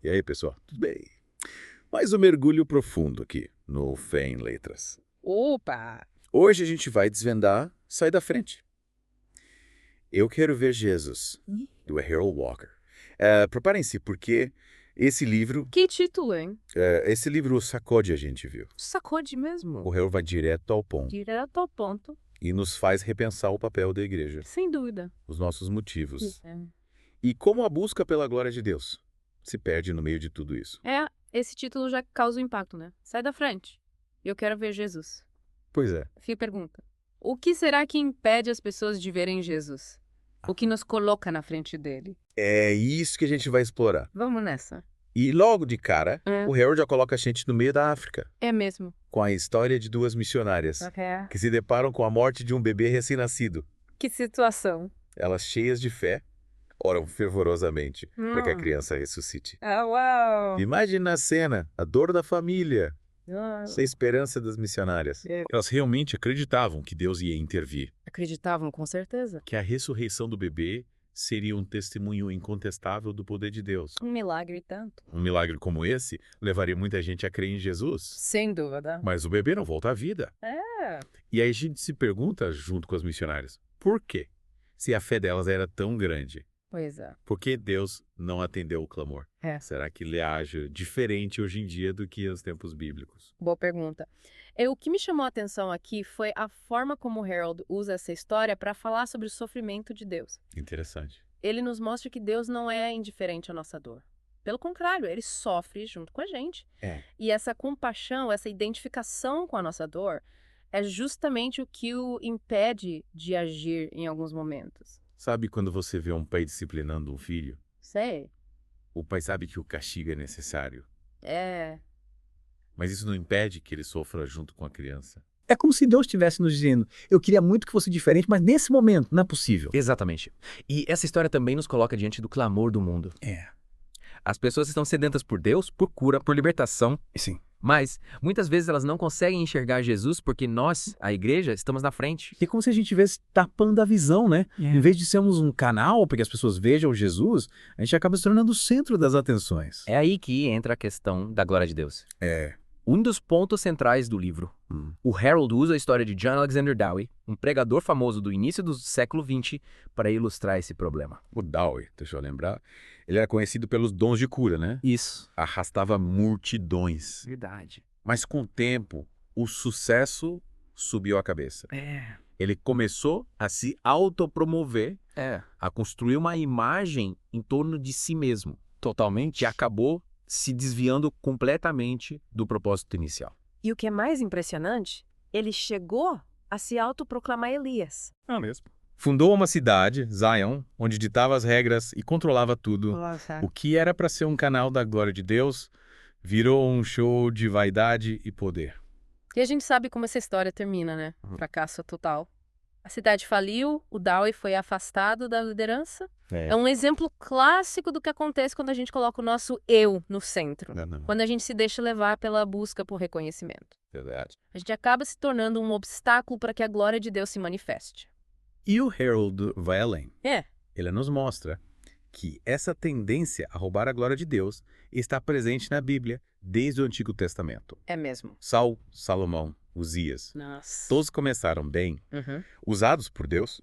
E aí, pessoal? Tudo bem? Mais um mergulho profundo aqui no Fé em Letras. Opa! Hoje a gente vai desvendar Sai da Frente. Eu Quero Ver Jesus, do Harold Walker. Preparem-se, porque esse livro, Que título, hein? esse livro sacode a gente, viu? Sacode mesmo. O Harold vai direto ao ponto Direto ao ponto. e nos faz repensar o papel da igreja, Sem dúvida. os nossos motivos. É. E como a busca pela glória de Deus se perde no meio de tudo isso. Esse título já causa um impacto, né? Sai da frente. Eu quero ver Jesus. Pois é. Fica a pergunta. O que será que impede as pessoas de verem Jesus? O que nos coloca na frente dele? É isso que a gente vai explorar. Vamos nessa. E logo de cara, É. o Harold já coloca a gente no meio da África, É mesmo. com a história de duas missionárias que se deparam com a morte de um bebê recém-nascido. Que situação. Elas, cheias de fé, oram fervorosamente para que a criança ressuscite. Ah, uau! Imagina a cena, a dor da família, essa esperança das missionárias. Elas realmente acreditavam que Deus ia intervir, Acreditavam, com certeza. que a ressurreição do bebê seria um testemunho incontestável do poder de Deus. Um milagre e tanto. Um milagre como esse levaria muita gente a crer em Jesus. Sem dúvida. Mas o bebê não volta à vida. É. E aí a gente se pergunta, junto com as missionárias, por quê? Se a fé delas era tão grande, Pois é. por que Deus não atendeu o clamor? É. Será que ele age diferente hoje em dia do que nos tempos bíblicos? Boa pergunta. O que me chamou a atenção aqui foi a forma como Harold usa essa história para falar sobre o sofrimento de Deus. Interessante. Ele nos mostra que Deus não é indiferente à nossa dor. Pelo contrário, ele sofre junto com a gente. E essa compaixão, essa identificação com a nossa dor, é justamente o que o impede de agir em alguns momentos. Sabe quando você vê um pai disciplinando um filho? Sei. O pai sabe que o castigo é necessário, É. mas isso não impede que ele sofra junto com a criança. É como se Deus estivesse nos dizendo, eu queria muito que fosse diferente, mas nesse momento não é possível. Exatamente. E essa história também nos coloca diante do clamor do mundo. As pessoas estão sedentas por Deus, por cura, por libertação, Sim. mas muitas vezes elas não conseguem enxergar Jesus porque nós, a igreja, estamos na frente. É como se a gente estivesse tapando a visão, né? Em vez de sermos um canal para que as pessoas vejam Jesus, a gente acaba se tornando o centro das atenções. É aí que entra a questão da glória de Deus. É. Um dos pontos centrais do livro. O Harold usa a história de John Alexander Dowie, um pregador famoso do início do século XX, para ilustrar esse problema. O Dowie, deixa eu lembrar, ele era conhecido pelos dons de cura, né? Isso. Arrastava multidões. Verdade. Mas com o tempo, o sucesso subiu a cabeça. Ele começou a se autopromover, a construir uma imagem em torno de si mesmo, Totalmente. que acabou se desviando completamente do propósito inicial. E o que é mais impressionante, ele chegou a se autoproclamar Elias. Mesmo. Fundou uma cidade, Zion, onde ditava as regras e controlava tudo. O que era para ser um canal da glória de Deus virou um show de vaidade e poder. E a gente sabe como essa história termina, né? Fracasso total. A cidade faliu, o Dowie foi afastado da liderança. É um exemplo clássico do que acontece quando a gente coloca o nosso eu no centro. Quando a gente se deixa levar pela busca por reconhecimento. Verdade. A gente acaba se tornando um obstáculo para que a glória de Deus se manifeste. E o Harold vai além. É. Ele nos mostra que essa tendência a roubar a glória de Deus está presente na Bíblia desde o Antigo Testamento. É mesmo. Saul, Salomão, Uzias. Nossa. Todos começaram bem, usados por Deus,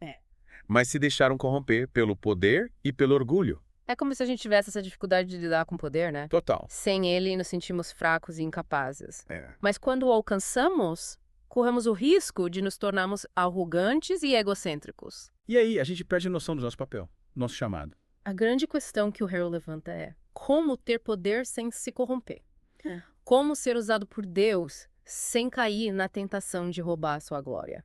mas se deixaram corromper pelo poder e pelo orgulho. É como se a gente tivesse essa dificuldade de lidar com o poder, né? Total. Sem ele, nos sentimos fracos e incapazes. É. Mas quando o alcançamos, corremos o risco de nos tornarmos arrogantes e egocêntricos. E aí a gente perde a noção do nosso papel, nosso chamado. A grande questão que o Harold levanta é como ter poder sem se corromper. Como ser usado por Deus sem cair na tentação de roubar a sua glória.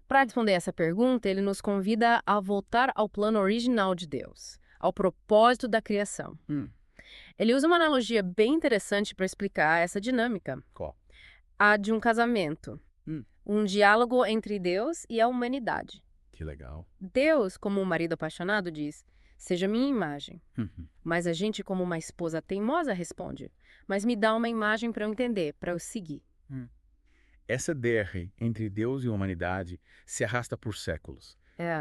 Para responder essa pergunta, ele nos convida a voltar ao plano original de Deus, ao propósito da criação. Ele usa uma analogia bem interessante para explicar essa dinâmica. Qual? A de um casamento. Um diálogo entre Deus e a humanidade. Que legal. Deus, como um marido apaixonado, diz: seja minha imagem. Mas a gente, como uma esposa teimosa, responde: mas me dá uma imagem para eu entender, para eu seguir. Essa DR entre Deus e a humanidade se arrasta por séculos.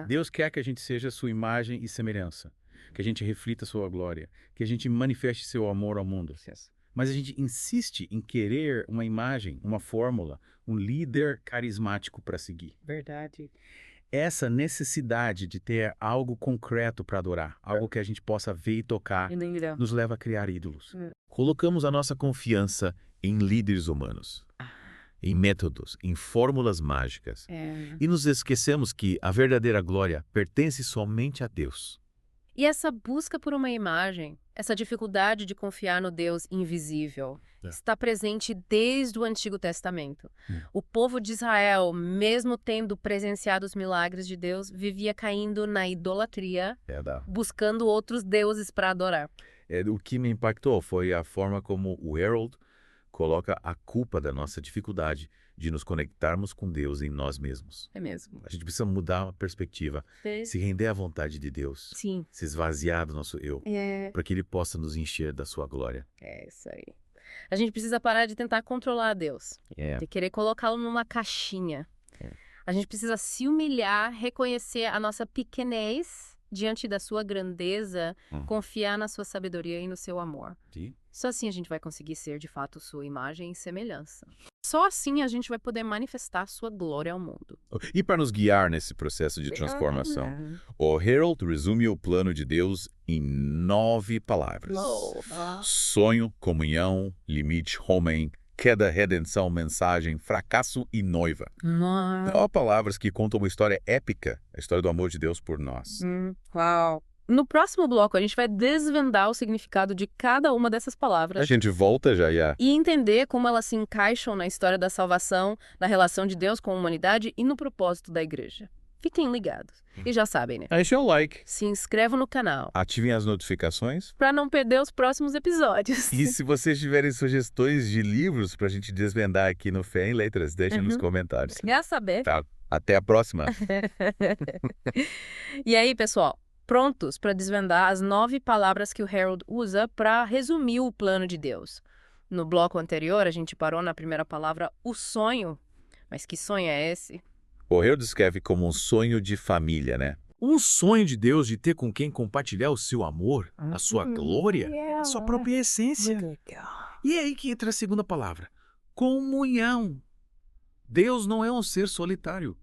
Deus quer que a gente seja sua imagem e semelhança. que a gente reflita sua glória, que a gente manifeste seu amor ao mundo. Mas a gente insiste em querer uma imagem, uma fórmula, um líder carismático para seguir. Verdade. Essa necessidade de ter algo concreto para adorar, algo que a gente possa ver e tocar, nos leva a criar ídolos. Colocamos a nossa confiança em líderes humanos, em métodos, em fórmulas mágicas. E nos esquecemos que a verdadeira glória pertence somente a Deus. E essa busca por uma imagem, essa dificuldade de confiar no Deus invisível, está presente desde o Antigo Testamento. O povo de Israel, mesmo tendo presenciado os milagres de Deus, vivia caindo na idolatria, buscando outros deuses para adorar. O que me impactou foi a forma como o Harold coloca a culpa da nossa dificuldade de nos conectarmos com Deus em nós mesmos. É mesmo. A gente precisa mudar a perspectiva, se render à vontade de Deus, se esvaziar do nosso eu, para que Ele possa nos encher da sua glória. É isso aí. A gente precisa parar de tentar controlar Deus, de querer colocá-lo numa caixinha. A gente precisa se humilhar, reconhecer a nossa pequenez diante da sua grandeza, confiar na sua sabedoria e no seu amor. Só assim a gente vai conseguir ser, de fato, sua imagem e semelhança. Só assim a gente vai poder manifestar sua glória ao mundo. E para nos guiar nesse processo de transformação, o Harold resume o plano de Deus em 9 palavras. Sonho, comunhão, limite, homem, queda, redenção, mensagem, fracasso e noiva. São palavras que contam uma história épica, a história do amor de Deus por nós. Uau! No próximo bloco, a gente vai desvendar o significado de cada uma dessas palavras. A gente volta já. E entender como elas se encaixam na história da salvação, na relação de Deus com a humanidade e no propósito da igreja. Fiquem ligados. E já sabem, né? Deixa o like. Se inscrevam no canal. Ativem as notificações. Para não perder os próximos episódios. E se vocês tiverem sugestões de livros para a gente desvendar aqui no Fé em Letras, deixem nos comentários. Quer saber? Tá. Até a próxima. E aí, pessoal? Prontos para desvendar as 9 palavras que o Harold usa para resumir o plano de Deus. No bloco anterior, a gente parou na primeira palavra, o sonho. Mas que sonho é esse? O Harold descreve como um sonho de família, né? Um sonho de Deus de ter com quem compartilhar o seu amor, a sua glória, a sua própria essência. E é aí que entra a segunda palavra, comunhão. Deus não é um ser solitário.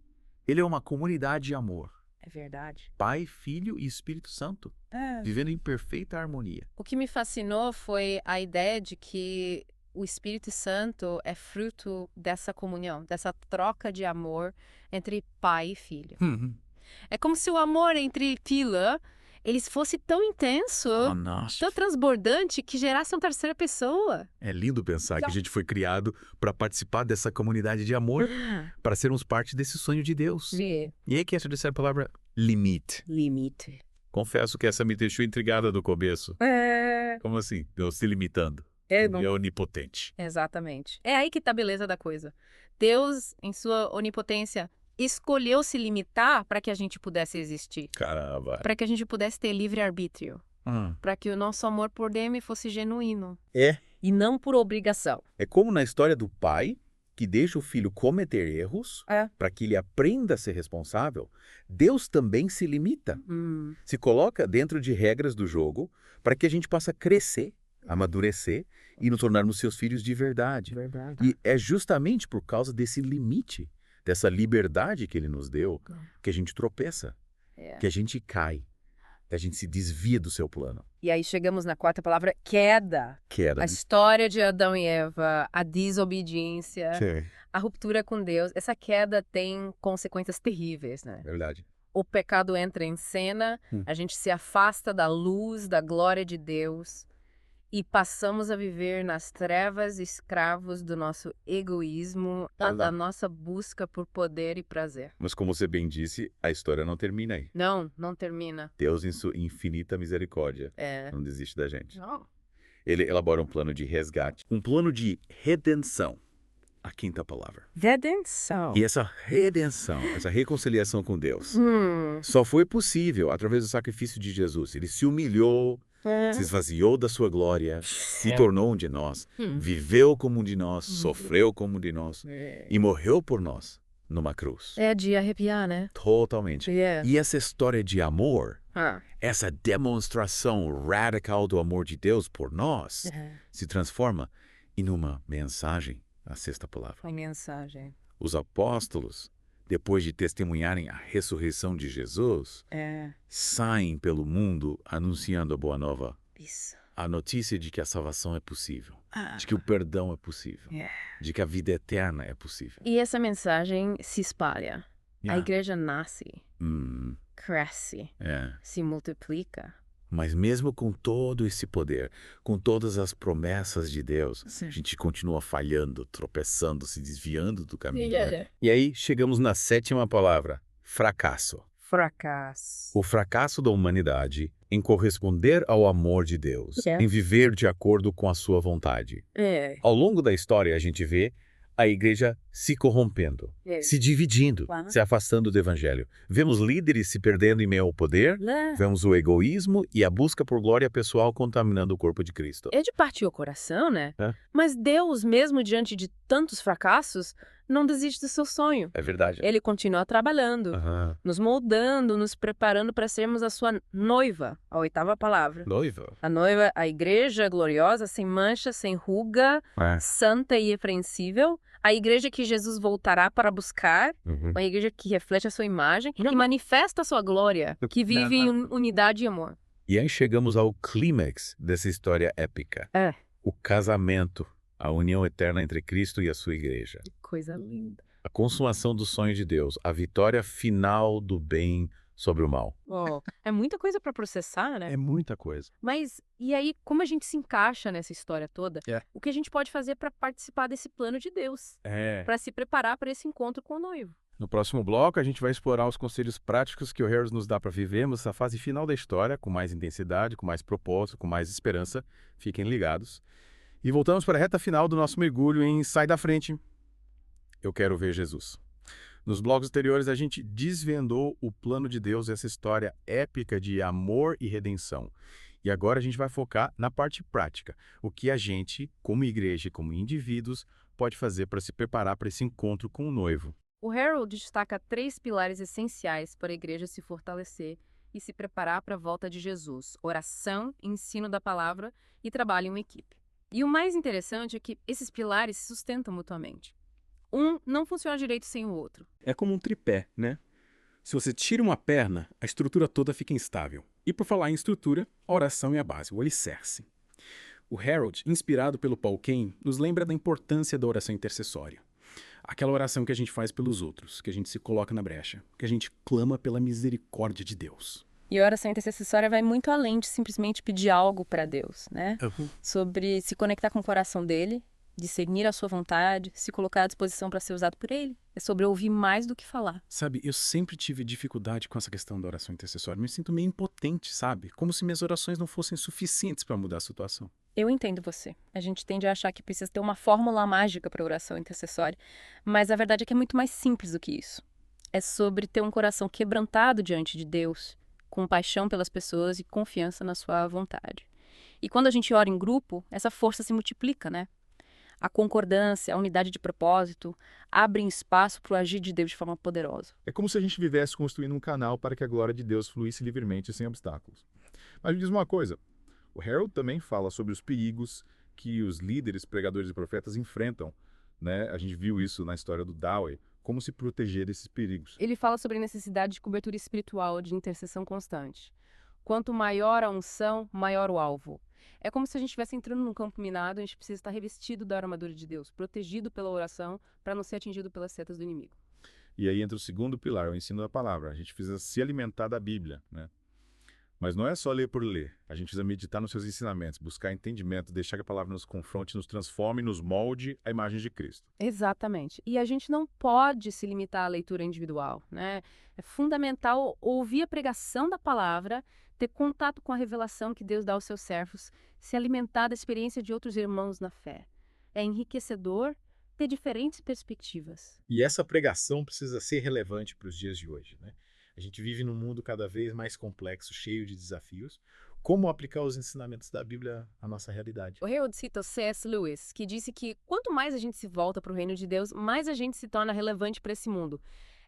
Ele é uma comunidade de amor. É verdade. Pai, Filho e Espírito Santo, vivendo em perfeita harmonia. O que me fascinou foi a ideia de que o Espírito Santo é fruto dessa comunhão, dessa troca de amor entre pai e filho. É como se o amor entre Pila, ele fosse tão intenso, tão transbordante, que gerasse uma terceira pessoa. É lindo pensar que a gente foi criado para participar dessa comunidade de amor, para sermos parte desse sonho de Deus. E aí que entra dessa palavra limite. Limite. Confesso que essa me deixou intrigada do começo. Como assim? Deus se limitando. É onipotente. Exatamente. É aí que tá a beleza da coisa. Deus, em sua onipotência, escolheu se limitar para que a gente pudesse existir. Caramba. Para que a gente pudesse ter livre-arbítrio. Para que o nosso amor por Ele fosse genuíno. E não por obrigação. É como na história do pai, que deixa o filho cometer erros, para que ele aprenda a ser responsável. Deus também se limita. Se coloca dentro de regras do jogo para que a gente possa crescer, amadurecer e nos tornarmos seus filhos de verdade. E é justamente por causa desse limite, dessa liberdade que ele nos deu, que a gente tropeça, que a gente cai, que a gente se desvia do seu plano. E aí chegamos na quarta palavra, queda. A história de Adão e Eva, a desobediência, a ruptura com Deus. Essa queda tem consequências terríveis, né? É verdade. O pecado entra em cena, a gente se afasta da luz, da glória de Deus. E passamos a viver nas trevas, escravos do nosso egoísmo, da nossa busca por poder e prazer. Mas como você bem disse, a história não termina aí. Não termina. Deus, em sua infinita misericórdia, não desiste da gente. Não. Ele elabora um plano de resgate, um plano de redenção. A quinta palavra. Redenção. E essa redenção, essa reconciliação com Deus, só foi possível através do sacrifício de Jesus. Ele se humilhou, se esvaziou da sua glória, se tornou um de nós, viveu como um de nós, sofreu como um de nós e morreu por nós numa cruz. É de arrepiar, né? Totalmente. E essa história de amor Essa demonstração radical do amor de Deus por nós se transforma em uma mensagem, a sexta palavra. Uma mensagem. Os apóstolos, depois de testemunharem a ressurreição de Jesus, saem pelo mundo anunciando a boa nova. Isso. A notícia de que a salvação é possível, de que o perdão é possível, de que a vida eterna é possível. E essa mensagem se espalha. A igreja nasce, cresce, se multiplica. Mas mesmo com todo esse poder, com todas as promessas de Deus, a gente continua falhando, tropeçando, se desviando do caminho. E aí chegamos na sétima palavra, fracasso. Fracasso. O fracasso da humanidade em corresponder ao amor de Deus, em viver de acordo com a sua vontade. Ao longo da história, a gente vê a igreja se corrompendo, se dividindo, se afastando do evangelho. Vemos líderes se perdendo em meio ao poder, vemos o egoísmo e a busca por glória pessoal contaminando o corpo de Cristo. É de partir o coração, né? Mas Deus, mesmo diante de tantos fracassos, não desiste do seu sonho. É verdade. Ele continua trabalhando, nos moldando, nos preparando para sermos a sua noiva, a oitava palavra. Noiva? A noiva, a igreja gloriosa, sem mancha, sem ruga, santa e irrepreensível. A igreja que Jesus voltará para buscar, uma igreja que reflete a sua imagem e manifesta a sua glória, que vive em unidade e amor. E aí chegamos ao clímax dessa história épica. O casamento, a união eterna entre Cristo e a sua igreja. Que coisa linda. A consumação do sonho de Deus, a vitória final do bem sobre o mal. É muita coisa para processar, né? É muita coisa. Mas, e aí, como a gente se encaixa nessa história toda? O que a gente pode fazer para participar desse plano de Deus? Para se preparar para esse encontro com o noivo? No próximo bloco, a gente vai explorar os conselhos práticos que o Harris nos dá para vivermos essa fase final da história, com mais intensidade, com mais propósito, com mais esperança. Fiquem ligados. E voltamos para a reta final do nosso mergulho em Sai da Frente. Eu quero ver Jesus. Nos blocos anteriores, a gente desvendou o plano de Deus, essa história épica de amor e redenção. E agora a gente vai focar na parte prática. O que a gente, como igreja e como indivíduos, pode fazer para se preparar para esse encontro com o noivo. O Harold destaca 3 pilares essenciais para a igreja se fortalecer e se preparar para a volta de Jesus: oração, ensino da palavra e trabalho em equipe. E o mais interessante é que esses pilares se sustentam mutuamente. Um não funciona direito sem o outro. É como um tripé, né? Se você tira uma perna, a estrutura toda fica instável. E por falar em estrutura, a oração é a base, o alicerce. O Harold, inspirado pelo Paul Cain, nos lembra da importância da oração intercessória. Aquela oração que a gente faz pelos outros, que a gente se coloca na brecha, que a gente clama pela misericórdia de Deus. E a oração intercessória vai muito além de simplesmente pedir algo para Deus, né? Sobre se conectar com o coração dele, discernir a sua vontade, se colocar à disposição para ser usado por ele. É sobre ouvir mais do que falar. Sabe, eu sempre tive dificuldade com essa questão da oração intercessória. Me sinto meio impotente, sabe? Como se minhas orações não fossem suficientes para mudar a situação. Eu entendo você. A gente tende a achar que precisa ter uma fórmula mágica para a oração intercessória. Mas a verdade é que é muito mais simples do que isso. É sobre ter um coração quebrantado diante de Deus, com paixão pelas pessoas e confiança na sua vontade. E quando a gente ora em grupo, essa força se multiplica, né? A concordância, a unidade de propósito abrem espaço para o agir de Deus de forma poderosa. É como se a gente vivesse construindo um canal para que a glória de Deus fluísse livremente sem obstáculos. Mas me diz uma coisa, o Harold também fala sobre os perigos que os líderes, pregadores e profetas enfrentam, né? A gente viu isso na história do Dowie, como se proteger desses perigos. Ele fala sobre a necessidade de cobertura espiritual, de intercessão constante. Quanto maior a unção, maior o alvo. É como se a gente estivesse entrando num campo minado, a gente precisa estar revestido da armadura de Deus, protegido pela oração, para não ser atingido pelas setas do inimigo. E aí entra o segundo pilar, o ensino da palavra. A gente precisa se alimentar da Bíblia, né? Mas não é só ler por ler. A gente precisa meditar nos seus ensinamentos, buscar entendimento, deixar que a palavra nos confronte, nos transforme, nos molde à imagem de Cristo. Exatamente. E a gente não pode se limitar à leitura individual, né? É fundamental ouvir a pregação da palavra, ter contato com a revelação que Deus dá aos seus servos, se alimentar da experiência de outros irmãos na fé. É enriquecedor ter diferentes perspectivas. E essa pregação precisa ser relevante para os dias de hoje, né? A gente vive num mundo cada vez mais complexo, cheio de desafios. Como aplicar os ensinamentos da Bíblia à nossa realidade? O Harold cita o C.S. Lewis, que disse que quanto mais a gente se volta para o reino de Deus, mais a gente se torna relevante para esse mundo.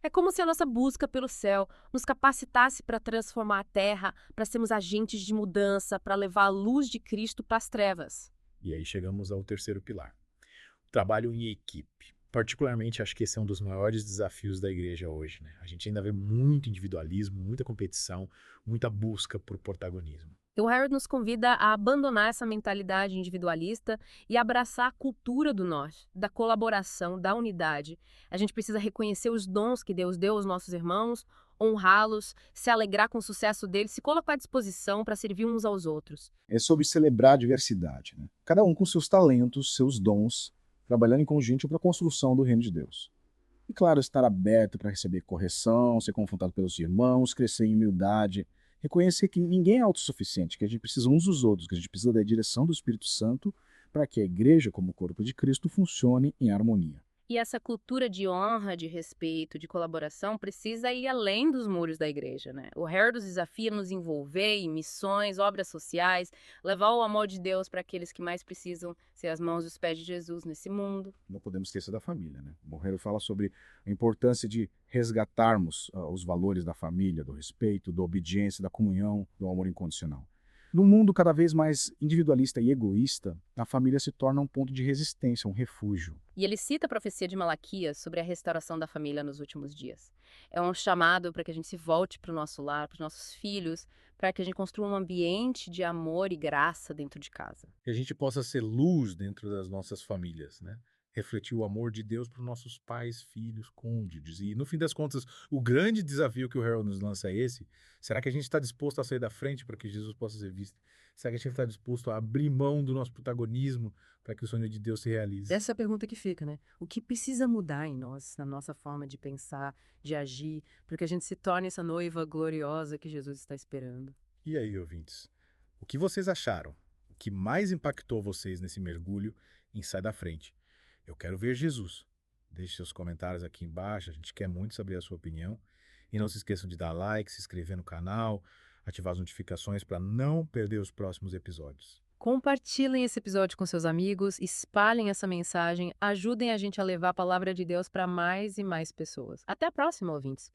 É como se a nossa busca pelo céu nos capacitasse para transformar a terra, para sermos agentes de mudança, para levar a luz de Cristo para as trevas. E aí chegamos ao terceiro pilar. O trabalho em equipe. Particularmente, acho que esse é um dos maiores desafios da igreja hoje, né? A gente ainda vê muito individualismo, muita competição, muita busca por protagonismo. O Harold nos convida a abandonar essa mentalidade individualista e abraçar a cultura do nós, da colaboração, da unidade. A gente precisa reconhecer os dons que Deus deu aos nossos irmãos, honrá-los, se alegrar com o sucesso deles, se colocar à disposição para servir uns aos outros. É sobre celebrar a diversidade, né? Cada um com seus talentos, seus dons, trabalhando em conjunto para a construção do reino de Deus. E claro, estar aberto para receber correção, ser confrontado pelos irmãos, crescer em humildade, reconhecer que ninguém é autossuficiente, que a gente precisa uns dos outros, que a gente precisa da direção do Espírito Santo para que a igreja, como corpo de Cristo, funcione em harmonia. E essa cultura de honra, de respeito, de colaboração precisa ir além dos muros da igreja, né? O Harold nos desafia a nos envolver em missões, obras sociais, levar o amor de Deus para aqueles que mais precisam ser as mãos e os pés de Jesus nesse mundo. Não podemos esquecer da família, né? O Harold fala sobre a importância de resgatarmos os valores da família, do respeito, da obediência, da comunhão, do amor incondicional. Num mundo cada vez mais individualista e egoísta, a família se torna um ponto de resistência, um refúgio. E ele cita a profecia de Malaquias sobre a restauração da família nos últimos dias. É um chamado para que a gente se volte para o nosso lar, para os nossos filhos, para que a gente construa um ambiente de amor e graça dentro de casa. Que a gente possa ser luz dentro das nossas famílias, né? Refletir o amor de Deus para os nossos pais, filhos, cônjuges. E, no fim das contas, o grande desafio que o Harold nos lança é esse. Será que a gente está disposto a sair da frente para que Jesus possa ser visto? Será que a gente está disposto a abrir mão do nosso protagonismo para que o sonho de Deus se realize? Essa é a pergunta que fica, né? O que precisa mudar em nós, na nossa forma de pensar, de agir, para que a gente se torne essa noiva gloriosa que Jesus está esperando? E aí, ouvintes? O que vocês acharam? O que mais impactou vocês nesse mergulho em Sai da Frente? Eu quero ver Jesus. Deixe seus comentários aqui embaixo, a gente quer muito saber a sua opinião. E não se esqueçam de dar like, se inscrever no canal, ativar as notificações para não perder os próximos episódios. Compartilhem esse episódio com seus amigos, espalhem essa mensagem, ajudem a gente a levar a palavra de Deus para mais e mais pessoas. Até a próxima, ouvintes!